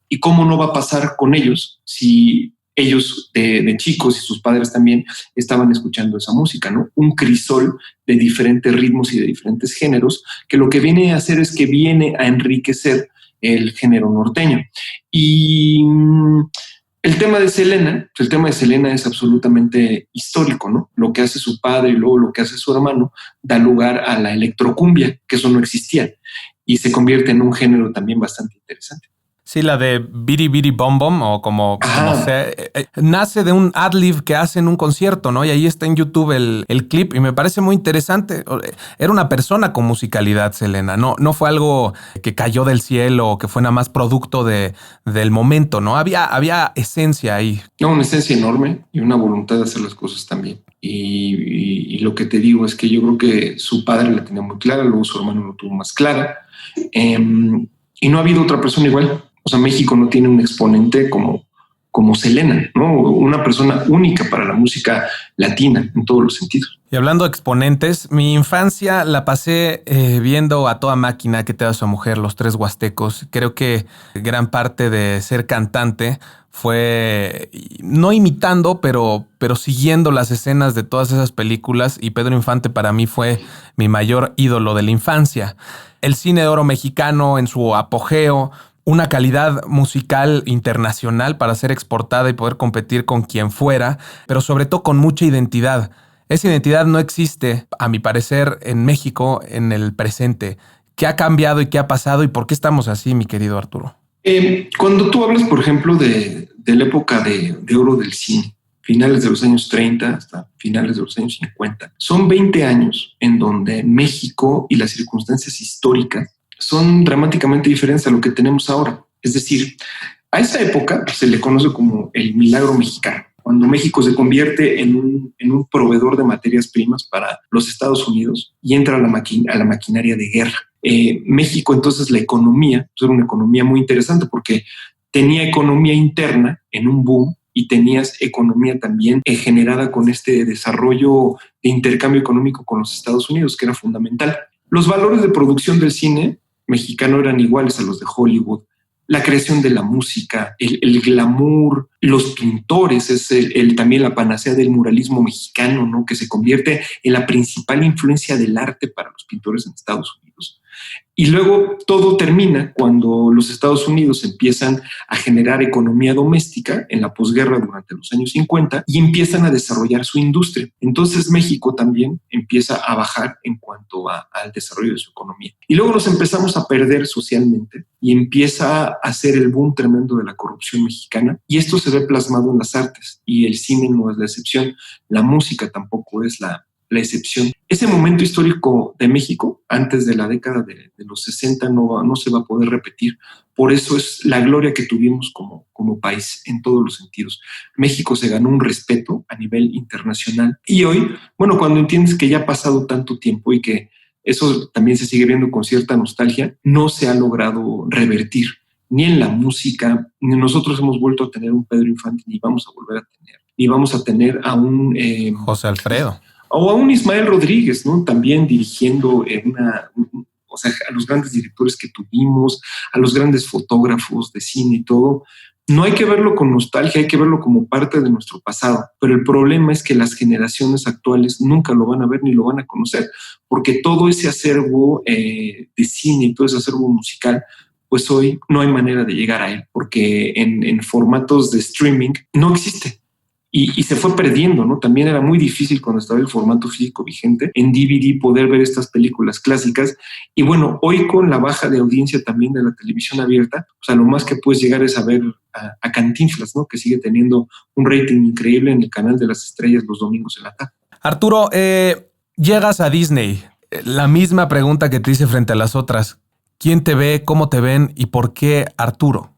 ¿Y cómo no va a pasar con ellos si ellos de chicos y sus padres también estaban escuchando esa música, ¿no? Un crisol de diferentes ritmos y de diferentes géneros, que lo que viene a hacer es que viene a enriquecer el género norteño. Y el tema de Selena es absolutamente histórico, ¿no? Lo que hace su padre y luego lo que hace su hermano da lugar a la electrocumbia, que eso no existía, y se convierte en un género también bastante interesante. Sí, la de Bidi Bidi Bom Bom, o como sea, nace de un ad-lib que hace en un concierto, ¿no? Y ahí está en YouTube el clip, y me parece muy interesante. Era una persona con musicalidad, Selena, no fue algo que cayó del cielo o que fue nada más producto del momento, ¿no? Había esencia ahí. No, una esencia enorme y una voluntad de hacer las cosas también. Y lo que te digo es que yo creo que su padre la tenía muy clara, luego su hermano lo tuvo más clara, y no ha habido otra persona igual. O sea, México no tiene un exponente como Selena, ¿no? Una persona única para la música latina en todos los sentidos. Y hablando de exponentes, mi infancia la pasé viendo A Toda Máquina, Que Te Da Su Mujer, Los Tres Huastecos. Creo que gran parte de ser cantante fue no imitando, pero siguiendo las escenas de todas esas películas, y Pedro Infante para mí fue mi mayor ídolo de la infancia. El cine de oro mexicano en su apogeo, una calidad musical internacional para ser exportada y poder competir con quien fuera, pero sobre todo con mucha identidad. Esa identidad no existe, a mi parecer, en México en el presente. ¿Qué ha cambiado y qué ha pasado y por qué estamos así, mi querido Arturo? Cuando tú hablas, por ejemplo, de la época de oro del cine, finales de los años 30 hasta finales de los años 50, son 20 años en donde México y las circunstancias históricas son dramáticamente diferentes a lo que tenemos ahora. Es decir, a esa época se le conoce como el milagro mexicano, cuando México se convierte en un proveedor de materias primas para los Estados Unidos y entra a la maquinaria de guerra. México, entonces, la economía, pues era una economía muy interesante porque tenía economía interna en un boom y tenías economía también generada con este desarrollo de intercambio económico con los Estados Unidos, que era fundamental. Los valores de producción del cine mexicano eran iguales a los de Hollywood. La creación de la música, el glamour, los pintores, es también la panacea del muralismo mexicano, ¿no? Que se convierte en la principal influencia del arte para los pintores en Estados Unidos. Y luego todo termina cuando los Estados Unidos empiezan a generar economía doméstica en la posguerra durante los años 50 y empiezan a desarrollar su industria. Entonces México también empieza a bajar en cuanto al desarrollo de su economía. Y luego nos empezamos a perder socialmente y empieza a hacer el boom tremendo de la corrupción mexicana. Y esto se ve plasmado en las artes y el cine no es la excepción. La música tampoco es la excepción. Ese momento histórico de México, antes de la década de los 60, no se va a poder repetir. Por eso es la gloria que tuvimos como país en todos los sentidos. México se ganó un respeto a nivel internacional. Y hoy, bueno, cuando entiendes que ya ha pasado tanto tiempo y que eso también se sigue viendo con cierta nostalgia, no se ha logrado revertir. Ni en la música, ni nosotros hemos vuelto a tener un Pedro Infante, ni vamos a volver a tener. Ni vamos a tener a un... José Alfredo. O a un Ismael Rodríguez, ¿no? También dirigiendo o sea, a los grandes directores que tuvimos, a los grandes fotógrafos de cine y todo. No hay que verlo con nostalgia, hay que verlo como parte de nuestro pasado. Pero el problema es que las generaciones actuales nunca lo van a ver ni lo van a conocer, porque todo ese acervo de cine y todo ese acervo musical, pues hoy no hay manera de llegar a él, porque en formatos de streaming no existe. Y se fue perdiendo, ¿no? También era muy difícil cuando estaba el formato físico vigente en DVD poder ver estas películas clásicas. Y bueno, hoy con la baja de audiencia también de la televisión abierta, o sea, lo más que puedes llegar es a ver a Cantinflas, ¿no? Que sigue teniendo un rating increíble en el canal de las estrellas los domingos en la tarde. Arturo, llegas a Disney. La misma pregunta que te hice frente a las otras. ¿Quién te ve? ¿Cómo te ven? ¿Y por qué Arturo?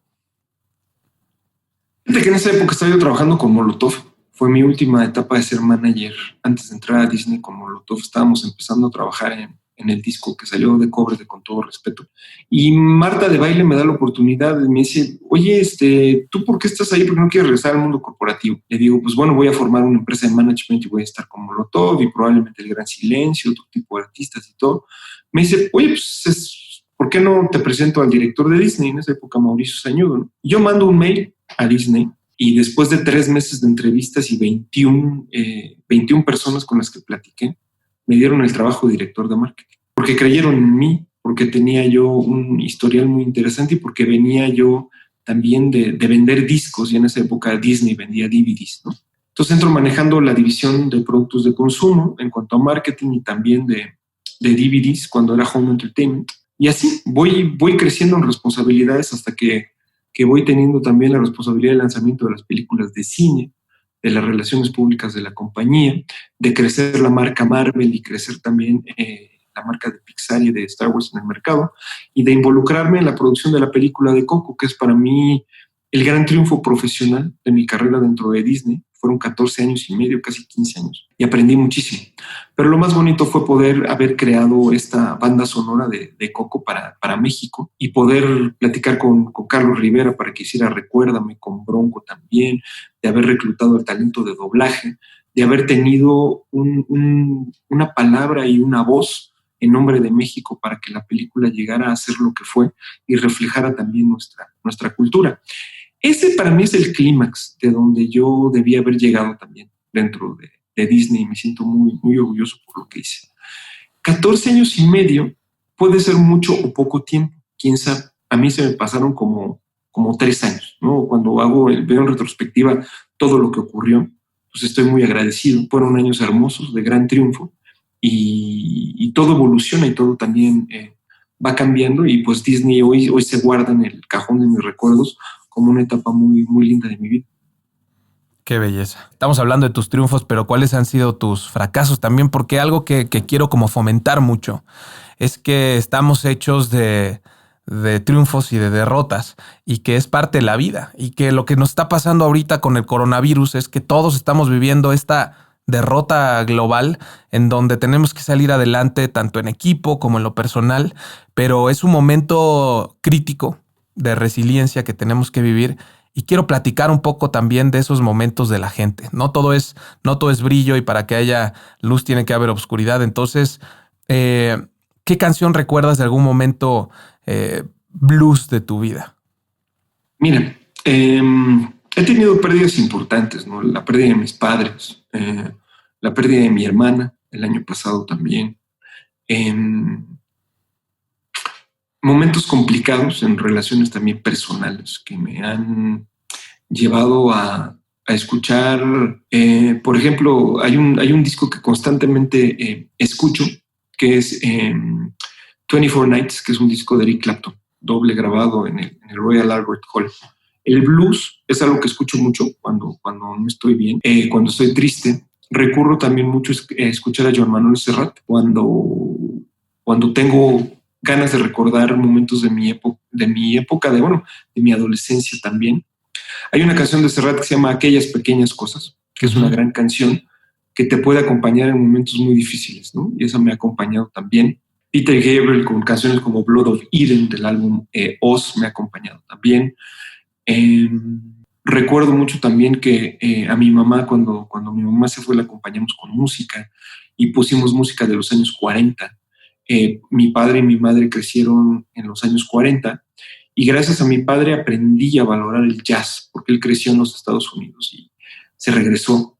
Fíjate que en esa época estaba yo trabajando con Molotov. Fue mi última etapa de ser manager. Antes de entrar a Disney con Molotov, estábamos empezando a trabajar en el disco que salió de Cóbrete, con todo respeto. Y Marta de Baile me da la oportunidad y me dice, oye, ¿tú por qué estás ahí? ¿Por qué no quieres regresar al mundo corporativo? Le digo, pues bueno, voy a formar una empresa de management y voy a estar con Molotov y probablemente El Gran Silencio, otro tipo de artistas y todo. Me dice, oye, pues ¿por qué no te presento al director de Disney? En esa época, Mauricio Sañudo, ¿no? Yo mando un mail a Disney y después de 3 meses de entrevistas y 21 personas con las que platiqué, me dieron el trabajo de director de marketing. Porque creyeron en mí, porque tenía yo un historial muy interesante y porque venía yo también de vender discos, y en esa época Disney vendía DVDs, ¿no? Entonces entro manejando la división de productos de consumo en cuanto a marketing y también de DVDs cuando era Home Entertainment. Y así voy creciendo en responsabilidades hasta que voy teniendo también la responsabilidad del lanzamiento de las películas de cine, de las relaciones públicas de la compañía, de crecer la marca Marvel y crecer también la marca de Pixar y de Star Wars en el mercado, y de involucrarme en la producción de la película de Coco, que es para mí el gran triunfo profesional de mi carrera dentro de Disney. Fueron 14 años y medio, casi 15 años, y aprendí muchísimo. Pero lo más bonito fue poder haber creado esta banda sonora de Coco para México y poder platicar con Carlos Rivera para que hiciera Recuérdame, con Bronco también, de haber reclutado el talento de doblaje, de haber tenido una palabra y una voz en nombre de México para que la película llegara a ser lo que fue y reflejara también nuestra cultura. Ese para mí es el clímax de donde yo debía haber llegado también dentro de Disney, y me siento muy, muy orgulloso por lo que hice. 14 años y medio puede ser mucho o poco tiempo, quién sabe. A mí se me pasaron como 3 años, ¿no? Cuando veo en retrospectiva todo lo que ocurrió, pues estoy muy agradecido. Fueron años hermosos, de gran triunfo, y todo evoluciona y todo también va cambiando y pues Disney hoy se guarda en el cajón de mis recuerdos como una etapa muy, muy linda de mi vida. Qué belleza. Estamos hablando de tus triunfos, pero ¿cuáles han sido tus fracasos también? Porque algo que quiero como fomentar mucho es que estamos hechos de triunfos y de derrotas y que es parte de la vida y que lo que nos está pasando ahorita con el coronavirus es que todos estamos viviendo esta derrota global en donde tenemos que salir adelante tanto en equipo como en lo personal, pero es un momento crítico de resiliencia que tenemos que vivir. Y quiero platicar un poco también de esos momentos de la gente. No todo es brillo y para que haya luz tiene que haber oscuridad. Entonces, ¿qué canción recuerdas de algún momento blues de tu vida? Mira, he tenido pérdidas importantes, ¿no? La pérdida de mis padres, la pérdida de mi hermana el año pasado también. Momentos complicados en relaciones también personales que me han llevado a escuchar, por ejemplo, hay un disco que constantemente escucho, que es 24 Nights, que es un disco de Eric Clapton, doble grabado en el Royal Albert Hall. El blues es algo que escucho mucho cuando no estoy bien, cuando estoy triste. Recurro también mucho a escuchar a Joan Manuel Serrat cuando tengo ganas de recordar momentos de mi época, de mi adolescencia también. Hay una canción de Serrat que se llama Aquellas Pequeñas Cosas, que es una gran canción que te puede acompañar en momentos muy difíciles, ¿no? Y esa me ha acompañado también. Peter Gabriel con canciones como Blood of Eden del álbum Oz me ha acompañado también. Recuerdo mucho también que a mi mamá, cuando mi mamá se fue, la acompañamos con música y pusimos música de los años 40. Mi padre y mi madre crecieron en los años 40 y gracias a mi padre aprendí a valorar el jazz porque él creció en los Estados Unidos y se regresó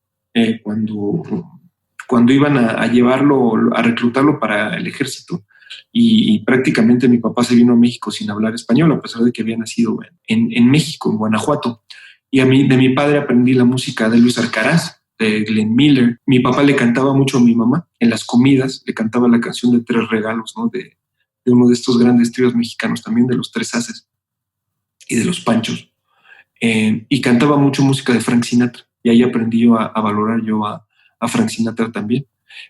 cuando iban a llevarlo, a reclutarlo para el ejército y prácticamente mi papá se vino a México sin hablar español a pesar de que había nacido en México, en Guanajuato. Y de mi padre aprendí la música de Luis Alcaraz, de Glenn Miller. Mi papá le cantaba mucho a mi mamá en las comidas, le cantaba la canción de Tres Regalos, ¿no? de uno de estos grandes tríos mexicanos también, de los Tres Haces y de los Panchos. Y cantaba mucho música de Frank Sinatra y ahí aprendí yo a valorar yo a Frank Sinatra también.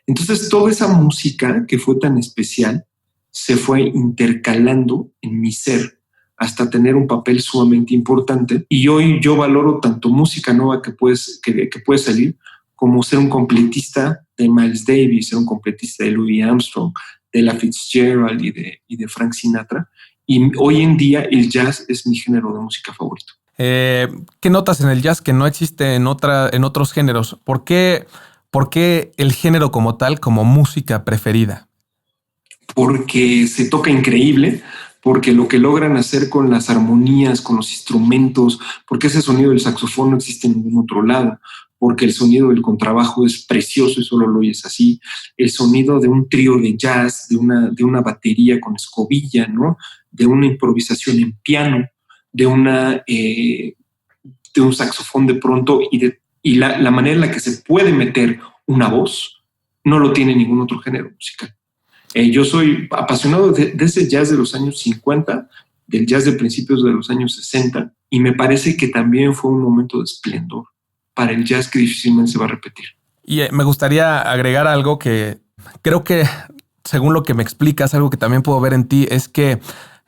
Entonces toda esa música que fue tan especial se fue intercalando en mi ser hasta tener un papel sumamente importante. Y hoy yo valoro tanto música nueva que puede salir, como ser un completista de Miles Davis, ser un completista de Louis Armstrong, de Ella Fitzgerald y de Frank Sinatra. Y hoy en día el jazz es mi género de música favorito. ¿Qué notas en el jazz que no existe en otros géneros? ¿Por qué el género como tal, como música preferida? Porque se toca increíble, porque lo que logran hacer con las armonías, con los instrumentos, porque ese sonido del saxofón no existe en ningún otro lado, porque el sonido del contrabajo es precioso y solo lo oyes así, el sonido de un trío de jazz, de una batería con escobilla, ¿no? De una improvisación en piano, de un saxofón de pronto y la manera en la que se puede meter una voz no lo tiene ningún otro género musical. Yo soy apasionado de ese jazz de los años 50, del jazz de principios de los años 60, y me parece que también fue un momento de esplendor para el jazz que difícilmente se va a repetir. Y me gustaría agregar algo que creo que, según lo que me explicas, algo que también puedo ver en ti, es que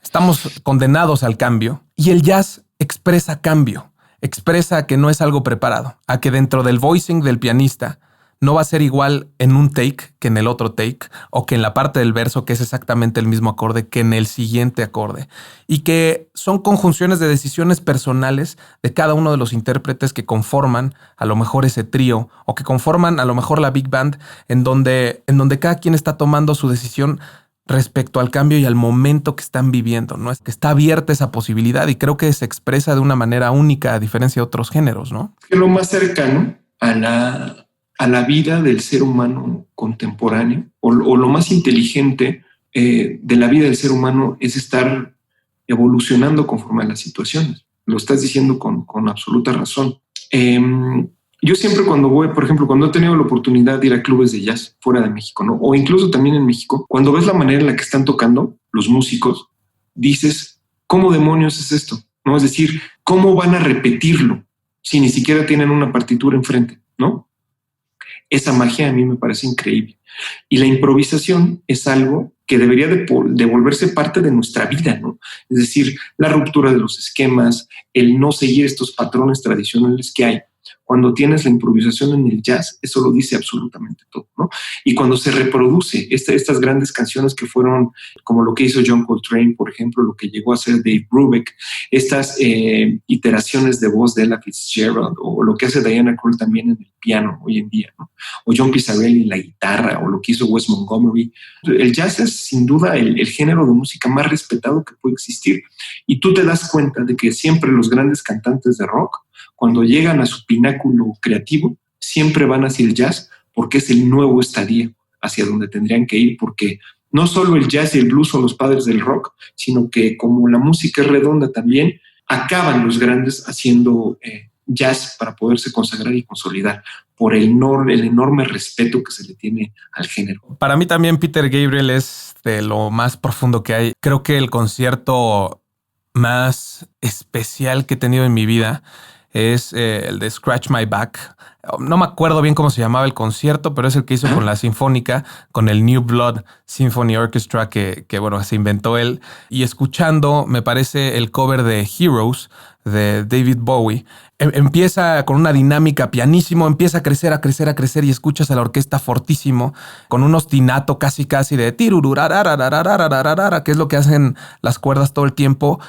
estamos condenados al cambio y el jazz expresa cambio, expresa que no es algo preparado, a que dentro del voicing del pianista no va a ser igual en un take que en el otro take, o que en la parte del verso que es exactamente el mismo acorde que en el siguiente acorde, y que son conjunciones de decisiones personales de cada uno de los intérpretes que conforman a lo mejor ese trío o que conforman a lo mejor la big band, en donde cada quien está tomando su decisión respecto al cambio y al momento que están viviendo, ¿no? Es que está abierta esa posibilidad y creo que se expresa de una manera única a diferencia de otros géneros, ¿no? Es lo más cercano a la vida del ser humano contemporáneo o lo más inteligente de la vida del ser humano es estar evolucionando conforme a las situaciones. Lo estás diciendo con absoluta razón. Yo siempre cuando voy, por ejemplo, cuando he tenido la oportunidad de ir a clubes de jazz fuera de México, ¿no? O incluso también en México, cuando ves la manera en la que están tocando, los músicos, dices, ¿cómo demonios es esto? ¿No? Es decir, ¿cómo van a repetirlo si ni siquiera tienen una partitura enfrente? ¿No? Esa magia a mí me parece increíble. Y la improvisación es algo que debería de volverse parte de nuestra vida, ¿no? Es decir, la ruptura de los esquemas, el no seguir estos patrones tradicionales que hay. Cuando tienes la improvisación en el jazz, eso lo dice absolutamente todo, ¿no? Y cuando se reproduce estas grandes canciones que fueron como lo que hizo John Coltrane, por ejemplo, lo que llegó a hacer Dave Brubeck, estas iteraciones de voz de Ella Fitzgerald, o lo que hace Diana Krall también en el piano hoy en día, ¿no? O John Pizzarelli en la guitarra, o lo que hizo Wes Montgomery. El jazz es sin duda el género de música más respetado que puede existir. Y tú te das cuenta de que siempre los grandes cantantes de rock, cuando llegan a su pináculo creativo, siempre van hacia el jazz porque es el nuevo estadio hacia donde tendrían que ir, porque no solo el jazz y el blues son los padres del rock, sino que como la música es redonda también, acaban los grandes haciendo jazz para poderse consagrar y consolidar por el enorme respeto que se le tiene al género. Para mí también Peter Gabriel es de lo más profundo que hay. Creo que el concierto más especial que he tenido en mi vida es el de Scratch My Back. No me acuerdo bien cómo se llamaba el concierto, pero es el que hizo con la Sinfónica, con el New Blood Symphony Orchestra que bueno, se inventó él. Y escuchando, me parece el cover de Heroes de David Bowie. Empieza con una dinámica pianísimo, empieza a crecer y escuchas a la orquesta fortísimo, con un ostinato casi de tirururarararararararara, que es lo que hacen las cuerdas todo el tiempo.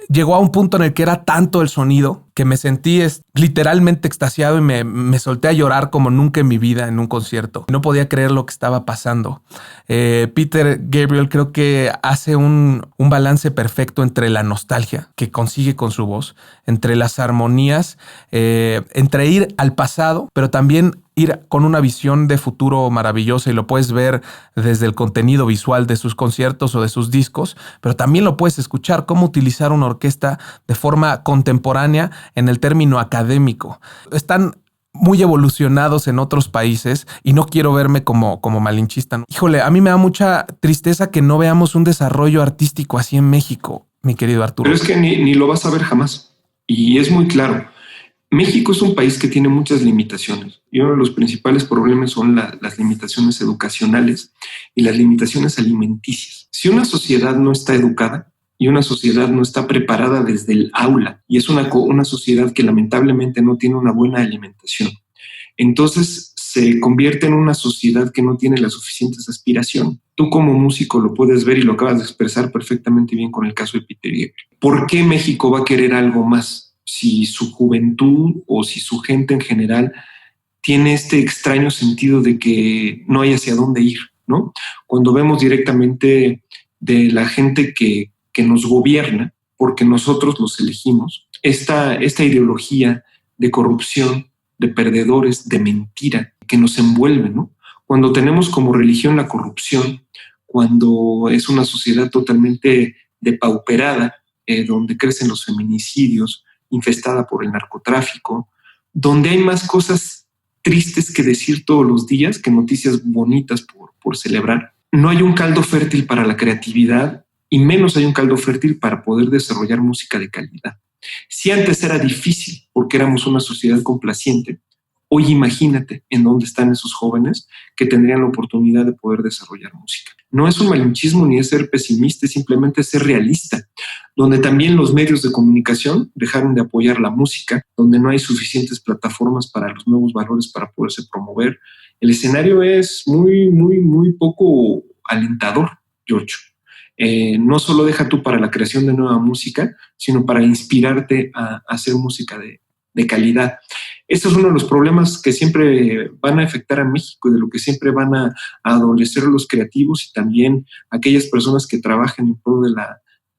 Llegó a un punto en el que era tanto el sonido que me sentí literalmente extasiado y me solté a llorar como nunca en mi vida en un concierto. No podía creer lo que estaba pasando. Peter Gabriel creo que hace un balance perfecto entre la nostalgia que consigue con su voz, entre las armonías, entre ir al pasado, pero también ir con una visión de futuro maravillosa, y lo puedes ver desde el contenido visual de sus conciertos o de sus discos, pero también lo puedes escuchar cómo utilizar una orquesta de forma contemporánea en el término académico. Están muy evolucionados en otros países y no quiero verme como malinchista. Híjole, a mí me da mucha tristeza que no veamos un desarrollo artístico así en México, mi querido Arturo. Pero es que ni lo vas a ver jamás. Y es muy claro. México es un país que tiene muchas limitaciones y uno de los principales problemas son las limitaciones educacionales y las limitaciones alimenticias. Si una sociedad no está educada y una sociedad no está preparada desde el aula y es una sociedad que lamentablemente no tiene una buena alimentación, entonces se convierte en una sociedad que no tiene la suficientes aspiración. Tú como músico lo puedes ver y lo acabas de expresar perfectamente bien con el caso de Peter Gabriel. ¿Por qué México va a querer algo más si su juventud o si su gente en general tiene este extraño sentido de que no hay hacia dónde ir, ¿no? Cuando vemos directamente de la gente que nos gobierna, porque nosotros los elegimos, esta ideología de corrupción, de perdedores, de mentira, que nos envuelve, ¿no? Cuando tenemos como religión la corrupción, cuando es una sociedad totalmente depauperada, donde crecen los feminicidios, infestada por el narcotráfico, donde hay más cosas tristes que decir todos los días que noticias bonitas por celebrar. No hay un caldo fértil para la creatividad y menos hay un caldo fértil para poder desarrollar música de calidad. Si antes era difícil porque éramos una sociedad complaciente, hoy imagínate en dónde están esos jóvenes que tendrían la oportunidad de poder desarrollar música. No es un malinchismo ni es ser pesimista, es simplemente ser realista, donde también los medios de comunicación dejaron de apoyar la música, donde no hay suficientes plataformas para los nuevos valores para poderse promover. El escenario es muy poco alentador, Giorgio. No solo deja tú para la creación de nueva música, sino para inspirarte a hacer música de calidad. Este es uno de los problemas que siempre van a afectar a México y de lo que siempre van a adolecer los creativos y también aquellas personas que trabajan en pro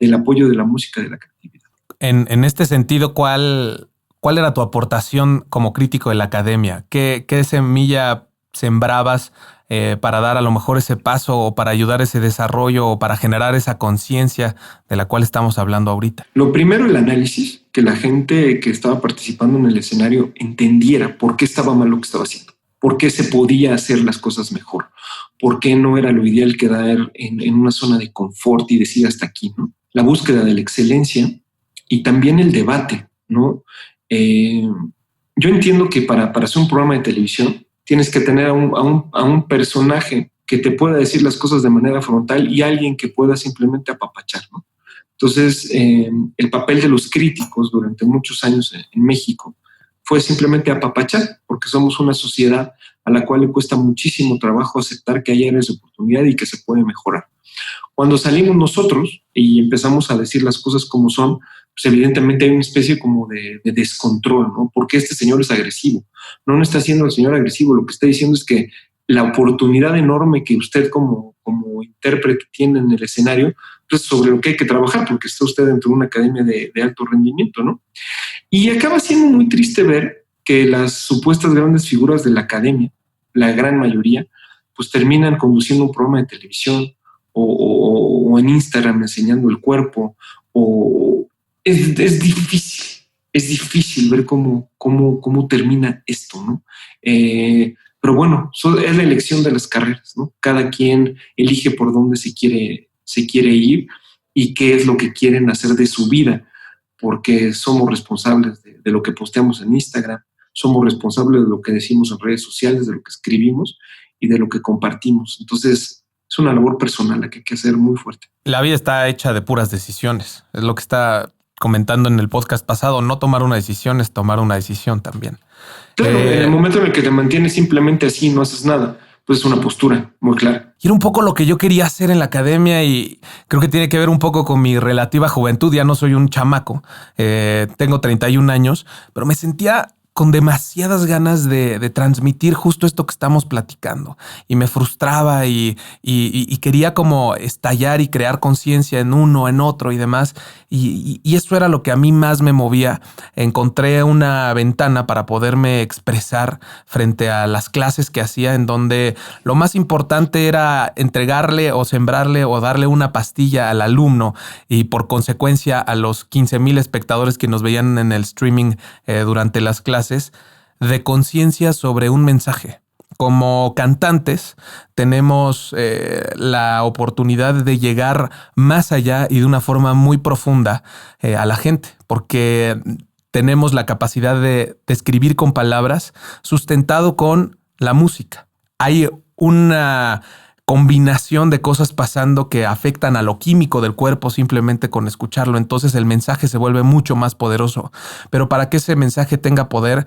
del apoyo de la música, de la creatividad. En este sentido, ¿cuál era tu aportación como crítico de la academia? ¿Qué semilla sembrabas para dar a lo mejor ese paso o para ayudar a ese desarrollo o para generar esa conciencia de la cual estamos hablando ahorita? Lo primero, el análisis, que la gente que estaba participando en el escenario entendiera por qué estaba mal lo que estaba haciendo. por qué se podía hacer las cosas mejor, por qué no era lo ideal quedar en una zona de confort y decir hasta aquí, ¿no? La búsqueda de la excelencia y también el debate, ¿no? Yo entiendo que para hacer un programa de televisión tienes que tener a un personaje que te pueda decir las cosas de manera frontal y alguien que pueda simplemente apapachar, ¿no? Entonces, el papel de los críticos durante muchos años en México fue simplemente apapachar, porque somos una sociedad a la cual le cuesta muchísimo trabajo aceptar que hay áreas de oportunidad y que se puede mejorar. Cuando salimos nosotros y empezamos a decir las cosas como son, pues evidentemente hay una especie como de descontrol, ¿no? Porque este señor es agresivo. No está siendo el señor agresivo, lo que está diciendo es que la oportunidad enorme que usted como intérprete tiene en el escenario, pues sobre lo que hay que trabajar, porque está usted dentro de una academia de alto rendimiento, ¿no? Y acaba siendo muy triste ver que las supuestas grandes figuras de la academia, la gran mayoría, pues terminan conduciendo un programa de televisión o en Instagram enseñando el cuerpo, o es difícil ver cómo termina esto, ¿no? Pero bueno, es la elección de las carreras, ¿no? Cada quien elige por dónde se quiere ir y qué es lo que quieren hacer de su vida, porque somos responsables de lo que posteamos en Instagram, somos responsables de lo que decimos en redes sociales, de lo que escribimos y de lo que compartimos. Entonces, es una labor personal la que hay que hacer muy fuerte. La vida está hecha de puras decisiones. Es lo que está comentando en el podcast pasado. No tomar una decisión es tomar una decisión también. Claro, en el momento en el que te mantienes simplemente así, no haces nada, pues es una postura muy clara. Y era un poco lo que yo quería hacer en la academia y creo que tiene que ver un poco con mi relativa juventud. Ya no soy un chamaco, tengo 31 años, pero me sentía con demasiadas ganas de transmitir justo esto que estamos platicando. Y me frustraba y quería como estallar y crear conciencia en uno, en otro y demás. Y eso era lo que a mí más me movía. Encontré una ventana para poderme expresar frente a las clases que hacía, en donde lo más importante era entregarle o sembrarle o darle una pastilla al alumno y por consecuencia a los 15,000 espectadores que nos veían en el streaming durante las clases, de conciencia sobre un mensaje. Como cantantes tenemos la oportunidad de llegar más allá y de una forma muy profunda a la gente, porque tenemos la capacidad de escribir con palabras sustentado con la música. Hay una combinación de cosas pasando que afectan a lo químico del cuerpo simplemente con escucharlo. Entonces el mensaje se vuelve mucho más poderoso. Pero para que ese mensaje tenga poder,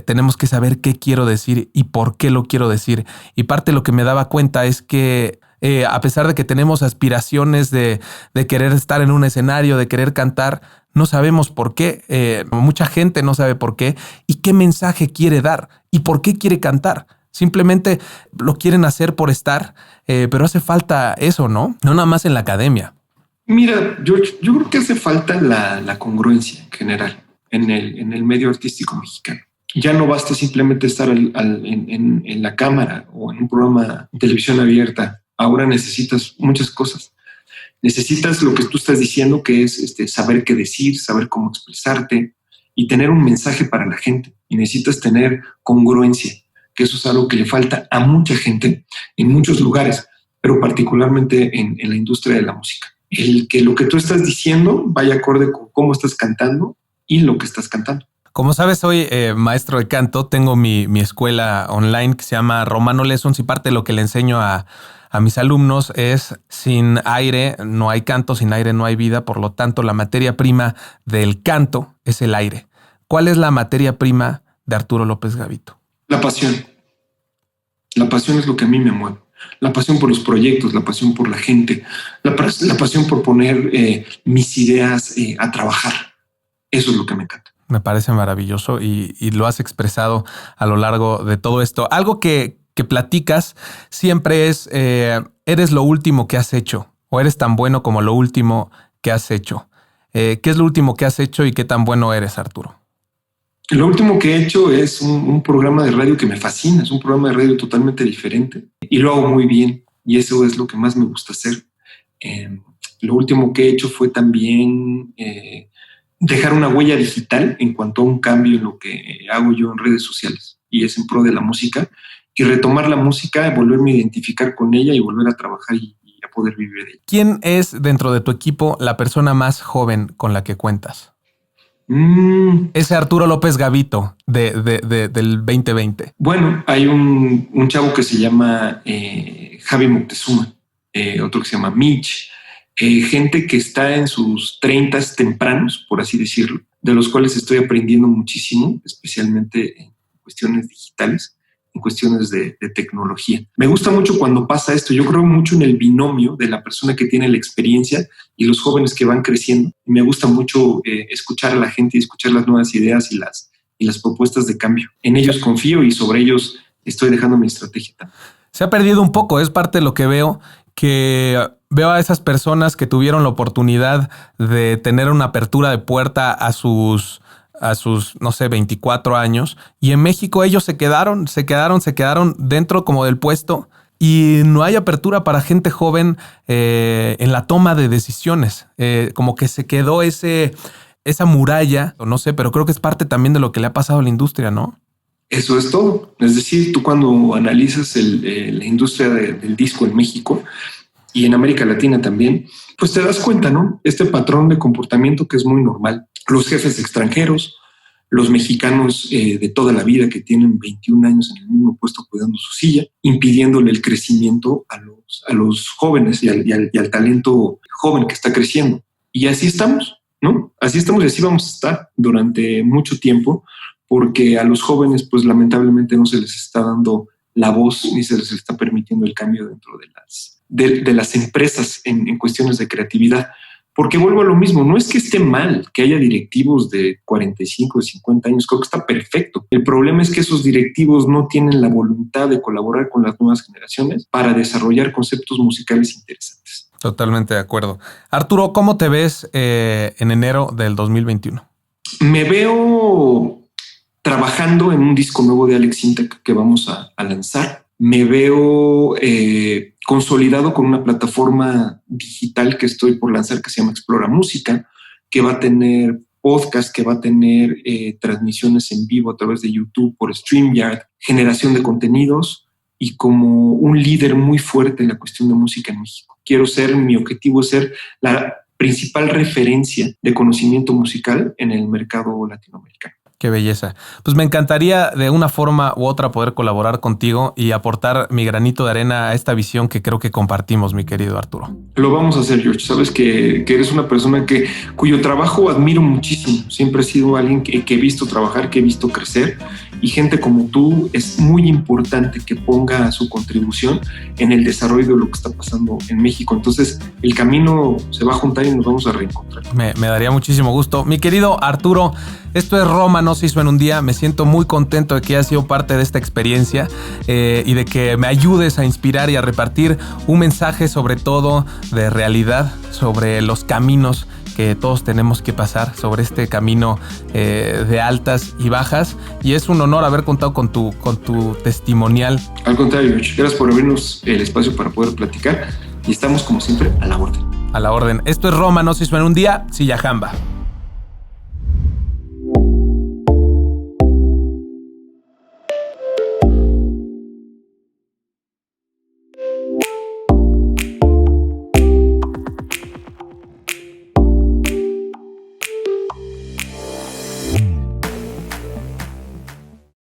tenemos que saber qué quiero decir y por qué lo quiero decir. Y parte de lo que me daba cuenta es que a pesar de que tenemos aspiraciones de querer estar en un escenario, de querer cantar, no sabemos por qué. Mucha gente no sabe por qué y qué mensaje quiere dar y por qué quiere cantar. Simplemente lo quieren hacer por estar, pero hace falta eso, ¿no? No nada más en la academia. Mira, yo creo que hace falta la congruencia en general en el medio artístico mexicano. Ya no basta simplemente estar en la cámara o en un programa de televisión abierta. Ahora necesitas muchas cosas. Necesitas lo que tú estás diciendo, que es saber qué decir, saber cómo expresarte y tener un mensaje para la gente. Y necesitas tener congruencia, que eso es algo que le falta a mucha gente en muchos lugares, pero particularmente en la industria de la música. El que lo que tú estás diciendo vaya acorde con cómo estás cantando y lo que estás cantando. Como sabes, soy maestro de canto. Tengo mi escuela online que se llama Romano Lessons y parte de lo que le enseño a mis alumnos es: sin aire no hay canto, sin aire no hay vida. Por lo tanto, la materia prima del canto es el aire. ¿Cuál es la materia prima de Arturo López Gavito? La pasión. La pasión es lo que a mí me mueve. La pasión por los proyectos, la pasión por la gente, la pasión por poner mis ideas a trabajar. Eso es lo que me encanta. Me parece maravilloso y lo has expresado a lo largo de todo esto. Algo que platicas siempre es, eres lo último que has hecho o eres tan bueno como lo último que has hecho. ¿Qué es lo último que has hecho y qué tan bueno eres, Arturo? Lo último que he hecho es un programa de radio que me fascina. Es un programa de radio totalmente diferente y lo hago muy bien y eso es lo que más me gusta hacer. Lo último que he hecho fue también dejar una huella digital en cuanto a un cambio en lo que hago yo en redes sociales. y es en pro de la música, y retomar la música, volverme a identificar con ella y volver a trabajar y a poder vivir de ella. ¿Quién es dentro de tu equipo la persona más joven con la que cuentas? Ese Arturo López Gavito del 2020. Bueno, hay un chavo que se llama Javi Moctezuma, otro que se llama Mitch, gente que está en sus 30s tempranos, por así decirlo, de los cuales estoy aprendiendo muchísimo, especialmente en cuestiones digitales, en cuestiones de tecnología. Me gusta mucho cuando pasa esto. Yo creo mucho en el binomio de la persona que tiene la experiencia y los jóvenes que van creciendo. Y me gusta mucho escuchar a la gente y escuchar las nuevas ideas y las propuestas de cambio. En ellos confío y sobre ellos estoy dejando mi estrategia también. Se ha perdido un poco, es parte de lo que veo, que veo a esas personas que tuvieron la oportunidad de tener una apertura de puerta a sus, no sé, 24 años. Y en México ellos se quedaron dentro como del puesto y no hay apertura para gente joven en la toma de decisiones. Como que se quedó esa muralla, o no sé, pero creo que es parte también de lo que le ha pasado a la industria, ¿no? Eso es todo. Es decir, tú cuando analizas la industria del disco en México y en América Latina también, pues te das cuenta, ¿no? Este patrón de comportamiento que es muy normal. Los jefes extranjeros, los mexicanos de toda la vida que tienen 21 años en el mismo puesto cuidando su silla, impidiéndole el crecimiento a los jóvenes y al talento joven que está creciendo. Y así estamos, ¿no? Así estamos y así vamos a estar durante mucho tiempo, porque a los jóvenes, pues lamentablemente no se les está dando la voz ni se les está permitiendo el cambio dentro de las empresas en cuestiones de creatividad. Porque vuelvo a lo mismo, no es que esté mal que haya directivos de 45, de 50 años, creo que está perfecto. El problema es que esos directivos no tienen la voluntad de colaborar con las nuevas generaciones para desarrollar conceptos musicales interesantes. Totalmente de acuerdo. Arturo, ¿cómo te ves en enero del 2021? Me veo trabajando en un disco nuevo de Alex Intec que vamos a lanzar. Me veo consolidado con una plataforma digital que estoy por lanzar que se llama Explora Música, que va a tener podcast, que va a tener transmisiones en vivo a través de YouTube por StreamYard, generación de contenidos y como un líder muy fuerte en la cuestión de música en México. Mi objetivo es ser la principal referencia de conocimiento musical en el mercado latinoamericano. Qué belleza. Pues me encantaría de una forma u otra poder colaborar contigo y aportar mi granito de arena a esta visión que creo que compartimos, mi querido Arturo. Lo vamos a hacer, George. Sabes que eres una persona cuyo trabajo admiro muchísimo. Siempre he sido alguien que he visto trabajar, que he visto crecer. Y gente como tú es muy importante que ponga su contribución en el desarrollo de lo que está pasando en México. Entonces, el camino se va a juntar y nos vamos a reencontrar. Me daría muchísimo gusto. Mi querido Arturo, esto es Roma no se hizo en un día. Me siento muy contento de que hayas sido parte de esta experiencia y de que me ayudes a inspirar y a repartir un mensaje sobre todo de realidad, sobre los caminos que todos tenemos que pasar, sobre este camino de altas y bajas, y es un honor haber contado con tu testimonial. Al contrario, gracias por abrirnos el espacio para poder platicar y estamos como siempre a la orden. A la orden. Esto es Roma no se hizo en un día, Silla Jamba.